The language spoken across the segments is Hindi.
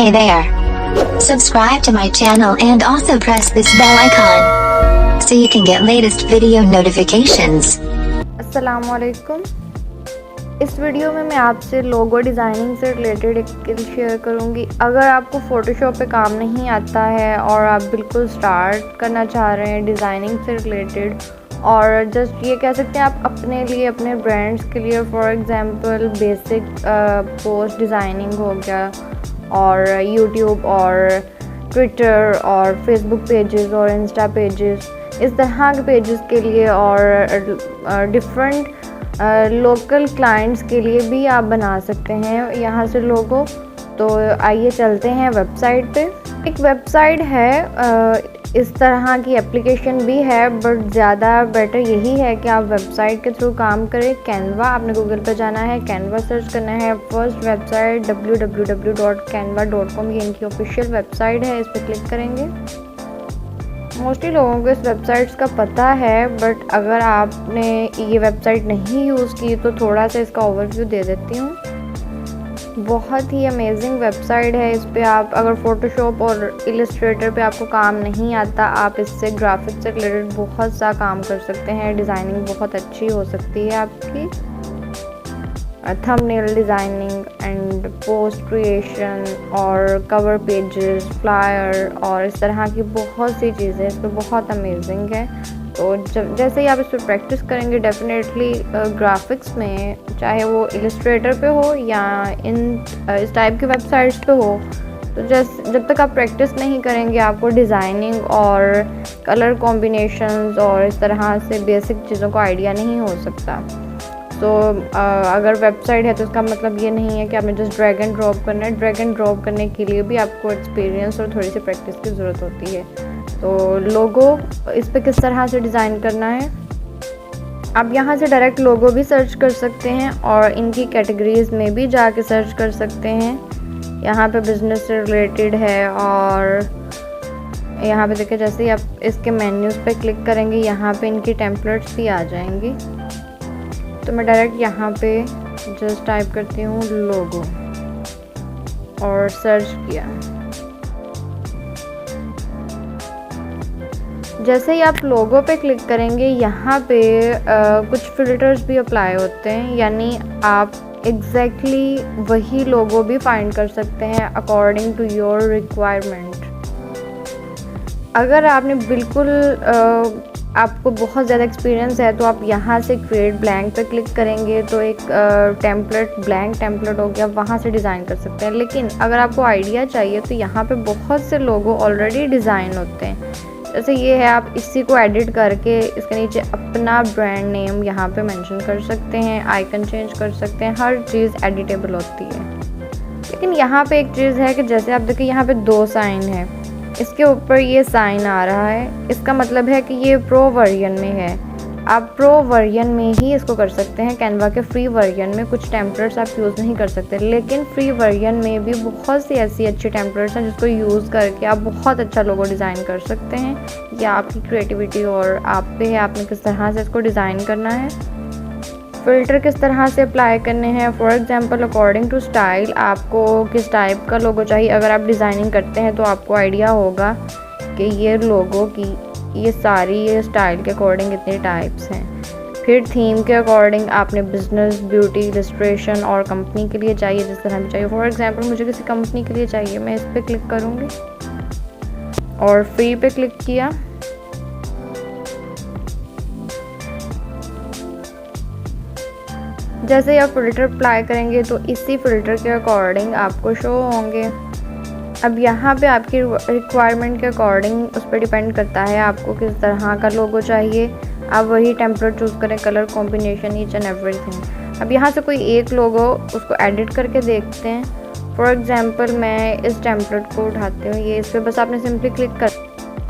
Hey there. Subscribe to my channel and also press this bell icon so you can get latest video notifications. अस्सलामुअलैकुम। इस वीडियो में मैं आपसे लोगो डिज़ाइनिंग से रिलेटेड एक स्किल शेयर करूंगी। अगर आपको फ़ोटोशॉप पे काम नहीं आता है और आप बिल्कुल स्टार्ट करना चाह रहे हैं डिज़ाइनिंग से रिलेटेड, और जस्ट ये कह सकते हैं आप अपने लिए, अपने ब्रांड्स के लिए, for example basic post designing हो गया, और यूट्यूब और ट्विटर और फेसबुक पेजेस और इंस्टा पेजेस, इस तरह के पेजेस के लिए और डिफरेंट लोकल क्लाइंट्स के लिए भी आप बना सकते हैं यहाँ से लोगो। तो आइए चलते हैं वेबसाइट पे। एक वेबसाइट है, इस तरह की एप्लीकेशन भी है, बट ज़्यादा बेटर यही है कि आप वेबसाइट के थ्रू काम करें। कैनवा, आपने गूगल पे जाना है, कैनवा सर्च करना है। फर्स्ट वेबसाइट www.canva.com, ये इनकी ऑफिशियल वेबसाइट है, इस पर क्लिक करेंगे। मोस्टली लोगों को इस वेबसाइट्स का पता है, बट अगर आपने ये वेबसाइट नहीं यूज़ की तो थोड़ा सा इसका ओवरव्यू दे देती हूँ। बहुत ही अमेजिंग वेबसाइट है। इस पे आप अगर फ़ोटोशॉप और इलस्ट्रेटर पे आपको काम नहीं आता, आप इससे ग्राफिक्स से रिलेटेड बहुत सा काम कर सकते हैं। डिज़ाइनिंग बहुत अच्छी हो सकती है आपकी, thumbnail designing and post creation और कवर पेजेस, फ्लायर और इस तरह की बहुत सी चीज़ें इस पर बहुत अमेजिंग है। तो जब जैसे ही आप इस पर प्रैक्टिस करेंगे, डेफिनेटली ग्राफिक्स में, चाहे वो इलस्ट्रेटर पे हो या इस टाइप की वेबसाइट्स पे हो, तो जब तक आप प्रैक्टिस नहीं करेंगे आपको डिज़ाइनिंग और कलर कॉम्बिनेशंस और इस तरह से बेसिक चीज़ों का आइडिया नहीं हो सकता। तो अगर वेबसाइट है तो इसका मतलब ये नहीं है कि आपने जस्ट ड्रैग एंड ड्रॉप करना है। ड्रैग एंड ड्रॉप करने के लिए भी आपको एक्सपीरियंस और थोड़ी सी प्रैक्टिस की ज़रूरत होती है। तो लोगो इस पे किस तरह से डिज़ाइन करना है, आप यहाँ से डायरेक्ट लोगो भी सर्च कर सकते हैं और इनकी कैटेगरीज़ में भी जाके सर्च कर सकते हैं। यहाँ पे बिज़नेस से रिलेटेड है, और यहाँ पे देखिए जैसे ही आप इसके मेन्यूज़ पे क्लिक करेंगे, यहाँ पे इनकी टेम्पलेट्स भी आ जाएंगी। तो मैं डायरेक्ट यहाँ पे जस्ट टाइप करती हूँ लोगो और सर्च किया। जैसे ही आप लोगो पे क्लिक करेंगे, यहाँ पे कुछ फ़िल्टर्स भी अप्लाई होते हैं, यानी आप एग्जैक्टली वही लोगो भी फाइंड कर सकते हैं अकॉर्डिंग टू योर रिक्वायरमेंट। अगर आपने बिल्कुल आपको बहुत ज़्यादा एक्सपीरियंस है तो आप यहाँ से क्रिएट ब्लैंक पे क्लिक करेंगे तो एक टेम्पलेट, ब्लैंक टेम्पलेट हो गया, वहाँ से डिज़ाइन कर सकते हैं। लेकिन अगर आपको आइडिया चाहिए तो यहाँ पे बहुत से लोगो ऑलरेडी डिज़ाइन होते हैं। जैसे ये है, आप इसी को एडिट करके इसके नीचे अपना ब्रांड नेम यहाँ पे मेंशन कर सकते हैं, आइकन चेंज कर सकते हैं, हर चीज़ एडिटेबल होती है। लेकिन यहाँ पे एक चीज़ है कि जैसे आप देखिए यहाँ पे 2 साइन है, इसके ऊपर ये साइन आ रहा है, इसका मतलब है कि ये प्रो वर्जन में है। आप प्रो वर्जन में ही इसको कर सकते हैं। कैनवा के फ्री वर्जन में कुछ टेम्पलेट्स आप यूज़ नहीं कर सकते, लेकिन फ्री वर्जन में भी बहुत सी ऐसी अच्छी टेम्पलेट्स हैं जिसको यूज़ करके आप बहुत अच्छा लोगो डिज़ाइन कर सकते हैं। या आपकी क्रिएटिविटी और आप पे है, आपने किस तरह से इसको डिज़ाइन करना है। फ़िल्टर किस तरह से अप्लाई करने हैं, for example according to style, आपको किस टाइप का लोगो चाहिए। अगर आप डिज़ाइनिंग करते हैं तो आपको आइडिया होगा कि ये लोगो की ये सारी स्टाइल के अकॉर्डिंग इतने टाइप्स हैं। फिर थीम के अकॉर्डिंग आपने बिज़नेस, ब्यूटी, इलस्ट्रेशन और कंपनी के लिए चाहिए, जिस तरह भी चाहिए। फॉर एग्जांपल मुझे किसी कंपनी के लिए चाहिए, मैं इस पर क्लिक करूँगी और फ्री पे क्लिक किया। जैसे ही आप फ़िल्टर अप्लाई करेंगे तो इसी फ़िल्टर के अकॉर्डिंग आपको शो होंगे। अब यहाँ पे आपकी रिक्वायरमेंट के अकॉर्डिंग उस पर डिपेंड करता है आपको किस तरह का लोगो चाहिए। आप वही टेम्पलेट चूज़ करें, colour combination, each and everything. अब यहाँ से कोई एक लोगो उसको एडिट करके देखते हैं। फॉर एग्जांपल मैं इस टेम्पलेट को उठाती हूँ, ये इस पर बस आपने सिंपली क्लिक कर,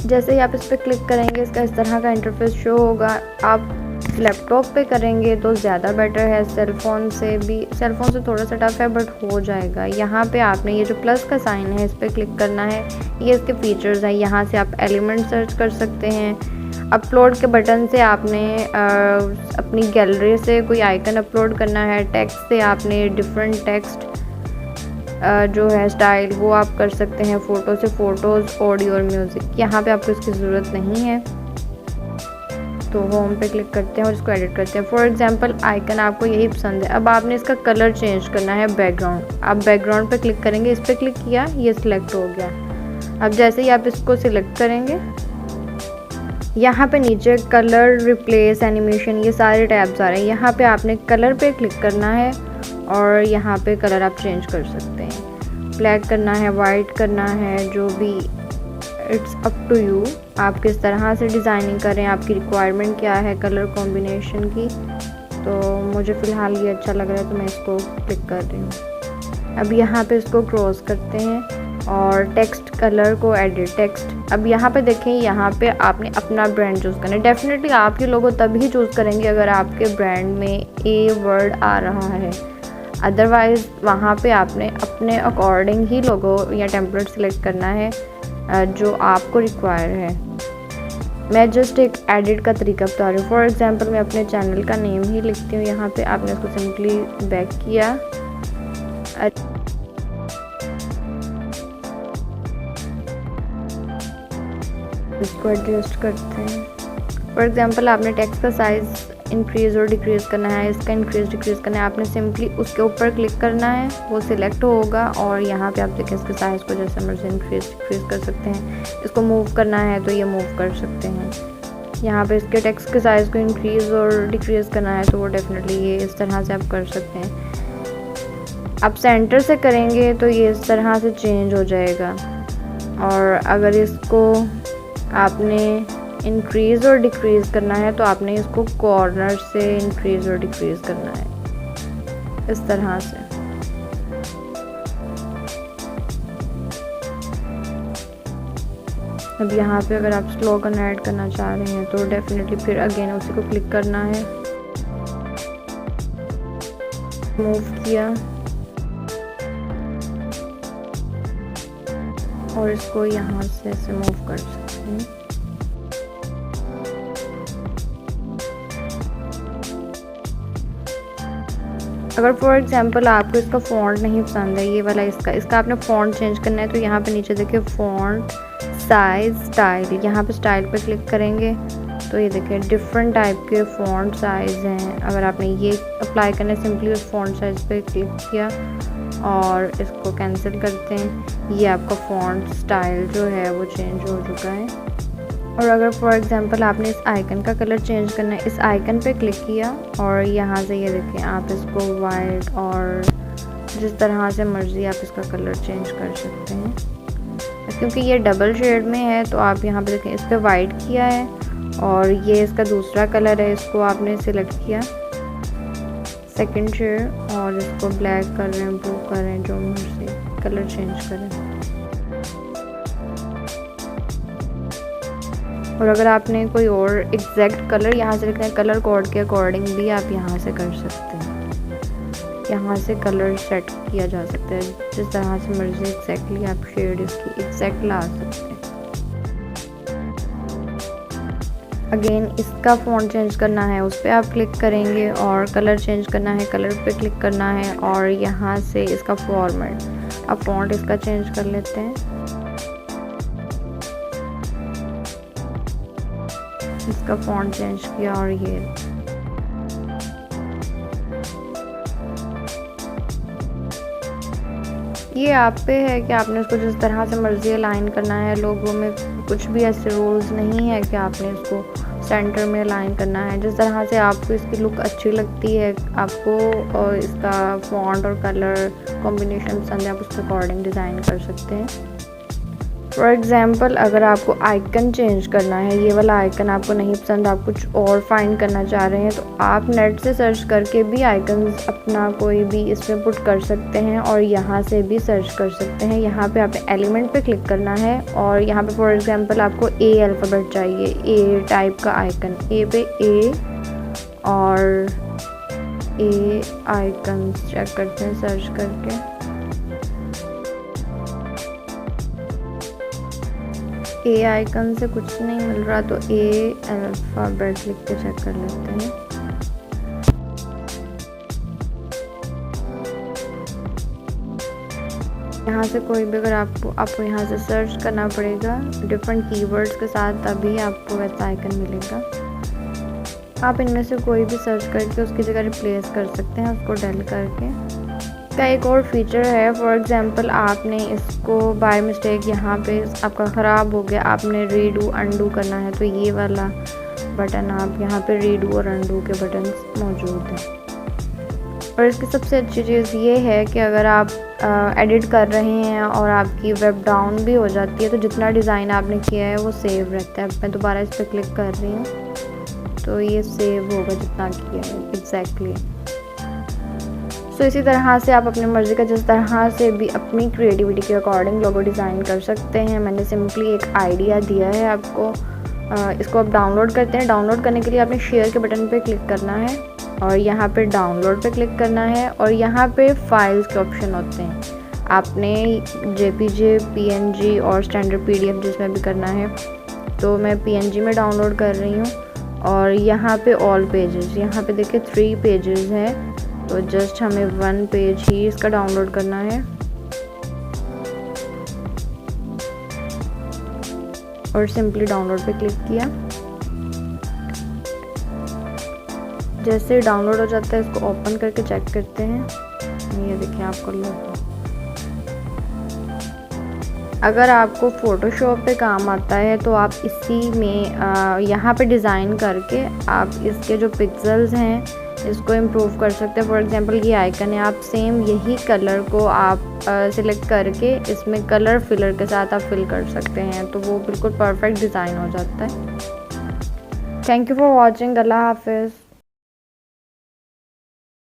जैसे ही आप इस पर क्लिक करेंगे इसका इस तरह का इंटरफेस शो होगा। आप लैपटॉप पे करेंगे तो ज़्यादा बेटर है, सेलफ़ोन से थोड़ा सा टफ है, बट हो जाएगा। यहाँ पे आपने ये जो प्लस का साइन है इस पर क्लिक करना है, ये इसके फीचर्स हैं। यहाँ से आप एलिमेंट सर्च कर सकते हैं। अपलोड के बटन से आपने अपनी गैलरी से कोई आइकन अपलोड करना है। टेक्स्ट से आपने डिफरेंट टेक्स्ट जो है स्टाइल वो आप कर सकते हैं, फ़ोटो से फ़ोटोज़, ऑडियो और म्यूज़िक। यहाँ पे आपको इसकी ज़रूरत नहीं है, तो होम पे क्लिक करते हैं और इसको एडिट करते हैं। फॉर एग्जांपल आइकन आपको यही पसंद है। अब आपने इसका कलर चेंज करना है, बैकग्राउंड। आप बैकग्राउंड पे क्लिक करेंगे, इस पर क्लिक किया, ये सिलेक्ट हो गया। अब जैसे ही आप इसको सिलेक्ट करेंगे, यहाँ पे नीचे कलर, रिप्लेस, एनिमेशन, ये सारे टैब्स आ रहे हैं। यहाँ पे आपने कलर पे क्लिक करना है और यहाँ पे कलर आप चेंज कर सकते हैं। ब्लैक करना है, वाइट करना है, जो भी, इट्स अप टू यू। आप किस तरह से डिज़ाइनिंग करें, आपकी रिक्वायरमेंट क्या है कलर कॉम्बिनेशन की। तो मुझे फ़िलहाल ये अच्छा लग रहा है तो मैं इसको क्लिक कर रही हूँ। अब यहाँ पे इसको क्रॉस करते हैं और टेक्स्ट कलर को एडिट टेक्स्ट। अब यहाँ पे देखें, यहाँ पे आपने अपना ब्रांड चूज़ करना है। डेफिनेटली आप ये लोगो तभी चूज़ करेंगे अगर आपके ब्रांड में ए वर्ड आ रहा है, अदरवाइज़ वहाँ पे आपने अपने अकॉर्डिंग ही लोगो या टेम्पलेट सेलेक्ट करना है जो आपको रिक्वायर है। मैं जस्ट एक एडिट का तरीका बता रही हूँ। फॉर एग्जांपल मैं अपने चैनल का नेम ही लिखती हूँ। यहाँ पे आपने इसको सिंपली बैक किया, इसको एडजस्ट करते हैं। फॉर एग्जांपल आपने टेक्स्ट का साइज़ इंक्रीज़ और डिक्रीज़ करना है, इसका इंक्रीज़ डिक्रीज़ करना है। आपने सिंपली उसके ऊपर क्लिक करना है, वो सिलेक्ट होगा और यहाँ पे आप देखें इसके साइज़ को जैसे मर्जी इंक्रीज़ डिक्रीज़ कर सकते हैं। इसको मूव करना है तो ये मूव कर सकते हैं। यहाँ पे इसके टेक्स्ट के साइज़ को इंक्रीज़ और डिक्रीज़ करना है तो वो डेफिनेटली ये इस तरह से आप कर सकते हैं। आप सेंटर से करेंगे तो ये इस तरह से चेंज हो जाएगा। और अगर इसको आपने इंक्रीज़ और डिक्रीज़ करना है तो आपने इसको कॉर्नर से इंक्रीज़ और डिक्रीज़ करना है, इस तरह से। अब यहाँ पे अगर आप स्लोगन ऐड करना चाह रहे हैं तो डेफिनेटली फिर अगेन उसी को क्लिक करना है, मूव किया और इसको यहाँ से ऐसे मूव कर सकते हैं। अगर फॉर एग्जांपल आपको इसका फ़ॉन्ट नहीं पसंद है, ये वाला इसका आपने फ़ॉन्ट चेंज करना है तो यहाँ पे नीचे देखिए फ़ॉन्ट, साइज़, स्टाइल। यहाँ पे स्टाइल पे क्लिक करेंगे तो ये देखिए डिफरेंट टाइप के फ़ॉन्ट साइज़ हैं। अगर आपने ये अप्लाई करना है, सिंपली उस फ़ॉन्ट साइज़ पे क्लिक किया और इसको कैंसिल करते हैं। ये आपका फ़ॉन्ट स्टाइल जो है वो चेंज हो चुका है। और अगर फॉर एग्जांपल आपने इस आइकन का कलर चेंज करना है, इस आइकन पे क्लिक किया और यहाँ से ये देखें आप इसको वाइट और जिस तरह से मर्ज़ी आप इसका कलर चेंज कर सकते हैं। क्योंकि ये डबल शेड में है तो आप यहाँ पे देखें, इस पर वाइट किया है और ये इसका दूसरा कलर है, इसको आपने सिलेक्ट किया सेकंड शेड और इसको ब्लैक कर रहे हैं, ब्लू कर रहे हैं, जो मर्ज़ी कलर चेंज करें। और अगर आपने कोई और एग्जैक्ट कलर यहाँ से लिखना है, कलर कोड के अकॉर्डिंग भी आप यहाँ से कर सकते हैं। यहाँ से कलर सेट किया जा सकता है, जिस तरह से मर्जी एग्जैक्टली आप शेड इसकी एग्जैक्ट ला सकते हैं। अगेन इसका फ़ॉन्ट चेंज करना है, उस पर आप क्लिक करेंगे और कलर चेंज करना है, कलर पे क्लिक करना है और यहाँ से इसका फॉर्मेट, अब फ़ॉन्ट इसका चेंज कर लेते हैं। इसका फ़ॉन्ट चेंज किया और ये आप पे है कि आपने उसको जिस तरह से मर्ज़ी अलाइन करना है। लोगों में कुछ भी ऐसे रूल्स नहीं है कि आपने इसको सेंटर में अलाइन करना है। जिस तरह से आपको इसकी लुक अच्छी लगती है, आपको और इसका फ़ॉन्ट और कलर कॉम्बिनेशन पसंद है, आप उसके अकॉर्डिंग डिज़ाइन कर सकते हैं। फॉर एग्ज़ाम्पल अगर आपको आइकन चेंज करना है, ये वाला आइकन आपको नहीं पसंद, आप कुछ और फाइंड करना चाह रहे हैं तो आप नेट से सर्च करके भी आइकन्स अपना कोई भी इसमें पुट कर सकते हैं और यहाँ से भी सर्च कर सकते हैं। यहाँ पे आपने एलिमेंट पे क्लिक करना है और यहाँ पे फॉर एग्ज़ाम्पल आपको ए अल्फ़ाबेट चाहिए, ए टाइप का आइकन, ए पे ए और ए आइकन चेक करते हैं सर्च करके। ए आइकन से कुछ नहीं मिल रहा तो ए अल्फ़ाबेट लिख के चेक कर लेते हैं। यहाँ से कोई भी अगर आपको यहाँ से सर्च करना पड़ेगा डिफरेंट कीवर्ड्स के साथ, तभी आपको वैसा आइकन मिलेगा। आप इनमें से कोई भी सर्च करके उसकी जगह रिप्लेस कर सकते हैं उसको डेल करके। का एक और फीचर है, फॉर एग्जांपल आपने इसको बाय मिस्टेक यहाँ पे आपका ख़राब हो गया, आपने रीडू अंडू करना है, तो ये वाला बटन आप यहाँ पे रीडू और अंडू के बटन मौजूद हैं। और इसकी सबसे अच्छी चीज़ ये है कि अगर आप एडिट कर रहे हैं और आपकी वेब डाउन भी हो जाती है तो जितना डिज़ाइन आपने किया है वो सेव रहता है। मैं दोबारा इस पर क्लिक कर रही हूँ तो ये सेव होगा जितना किया है एग्जैक्टली। सो इसी तरह से आप अपनी मर्ज़ी का जिस तरह से भी अपनी क्रिएटिविटी के अकॉर्डिंग लोगो डिज़ाइन कर सकते हैं। मैंने सिंपली एक आइडिया दिया है आपको। इसको आप डाउनलोड करते हैं। डाउनलोड करने के लिए आपने शेयर के बटन पे क्लिक करना है और यहाँ पे डाउनलोड पे क्लिक करना है और यहाँ पे फाइल्स के ऑप्शन होते हैं। आपने JPG, PNG और स्टैंडर्ड PDF जिसमें भी करना है। तो मैं PNG में डाउनलोड कर रही हूँ और यहाँ पे ऑल पेजेस, यहाँ पे देखिए 3 पेजेस हैं, तो जस्ट हमें 1 पेज ही इसका डाउनलोड करना है और सिंपली डाउनलोड पे क्लिक किया। जैसे डाउनलोड हो जाता है इसको ओपन करके चेक करते हैं। ये देखिए आपको लोगो। अगर आपको फ़ोटोशॉप पे काम आता है तो आप इसी में यहाँ पे डिज़ाइन करके आप इसके जो पिक्सेल्स हैं इसको इम्प्रूव कर सकते हैं। फॉर एग्जांपल ये आइकन है, आप सेम यही कलर को आप सिलेक्ट करके इसमें कलर फिलर के साथ आप फिल कर सकते हैं, तो वो बिल्कुल परफेक्ट डिज़ाइन हो जाता है। Thank you for watching. अल्लाह हाफिज़।